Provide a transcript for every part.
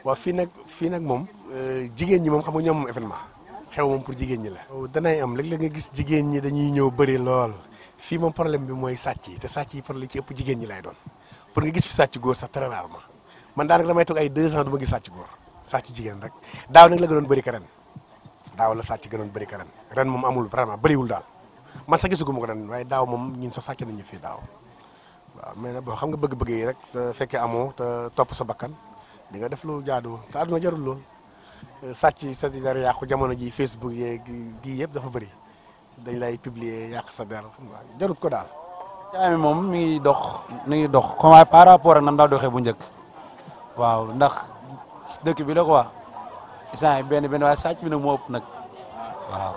waaw fii nag moom jigéen ñi moom xam nga ñoom moom événement xew moom pour jigéen ñi la. danay am léeg-léeg nga gis jigéen ñi dañuy ñëw bëri lool fii moom problème bi mooy sàcc yi te sàcc yi problème ci ëpp jigéen ñi lay doon pour nga gis fi sàcc góor sax très rarement man daanaka damay toog ay 2 ans du ma gis sàcc góor sàcc jigéen rek daaw nag la gënoon bëri ka ren daaw la sàcc gënoon bëri ka ren moom amul vraiment bëriwul daal man sax gisuguma ko ren waaye daaw moom ñun sax sàcc nañu fii daaw waaw mais nag boo xam nga bëgg-bëgg yi rek te fekkee amoo te topp sa bakkan di nga def lu jaadu te àdduna jarul lool sàcc sa der yàqu jamono ji Facebook yeeg gii yëpp dafa bëri dañ lay publier yàq sa der jarut ko daal. jaay mi moom mi ngi dox comme par rapport ak nam daa doxee bu njëkk waaw ndax dëkk bi la quoi instant benn waaye sàcc bi nag moo ëpp nag waaw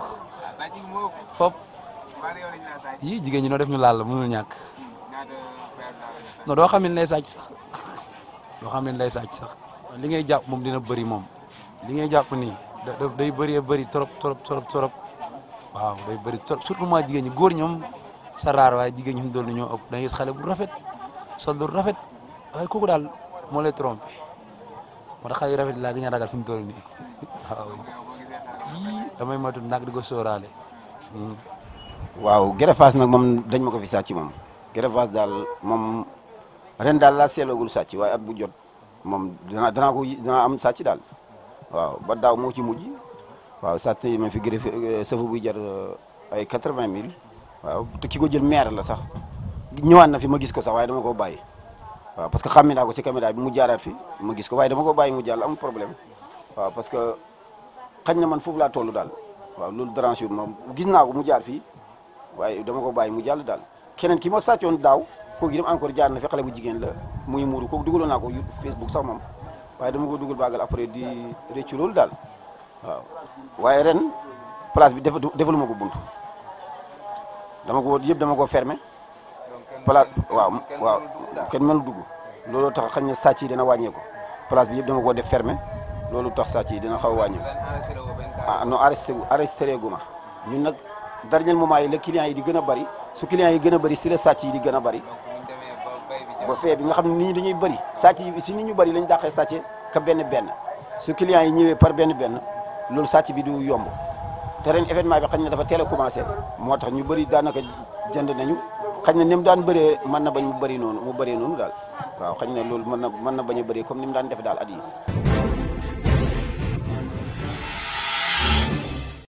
fop yii jigéen ñi noo def ñu laal la mënul ñàkk non doo xam ne lay sàcc sax li ngay jàpp moom dina bëri moom li ngay jàpp nii day bëri trop waaw day bëri trop surtout moi jigéen ñi góor ñoom sa raar waaye jigéen ñi fi mu doon ñoo ëpp da ngay gis xale bu rafet sol lu rafet waaye kooku daal moo lay trompé moo tax xale yu rafet laa gën a ragal fi mu toll nii waaw yii damay moytu nag di ko sóoraale. waaw Gréfass nag moom dañ ma ko fi sàcc moom Gréfass daal moom ren daal laa seeloogul sàcc waaye at bu jot moom danaa am sàcc daal waaw ba daaw moo ci mujj waaw sàcc yi ma fi greffé sëfa buy jar ay 80 000 waaw te ki ko jël maire la sax ñëwaat na fi ma gis ko sax waaye dama ko bàyyi waaw parce que xàmme naa ko si caméra bi mu jaaraat fi ma gis ko waaye dama ko bàyyi mu jàll amul problème waaw parce que xañ na man foofu laa toll daal waaw loolu dérange wul moom gis naa ko mu jaar fii waaye dama ko bàyyi mu jàll daal keneen ki ma sàccoon daaw kooku dem encore jaar na fi xale bu jigéen la muy muuru kooku dugaloon naa ko Facebook sax moom waaye dama ko dugal baagal après di réccu loolu daal waaw waaye ren place bi defaluma ko buntu dama ko fermé place waaw kenn mënul dugg loolu tax xañ na sàcc yi dina wàññeeku place bi yëpp dama ko def fermé loolu tax sàcc yi dina xaw a wàññeeku non arrêté guma ñun nag dernier moment yi la clients yi di gën a bëri su clients yi gën a bëri si la sàcc yi di gën a bëri ba fee bi nga xam ne nit ñi dañuy bëri sàcc yi si nit ñu bëri lañ dàqee sàcce ka benn su clients yi ñëwee par benn loolu sàcc bi du yomb te ren événement bi xañ na dafa teel a commencé moo tax ñu bëri daanaka jënd nañu xañ na ni mu daan bëree mën na bañ mu bëree noonu daal waaw xañ na loolu mën na bañ a bëree comme ni mu daan def daal at yi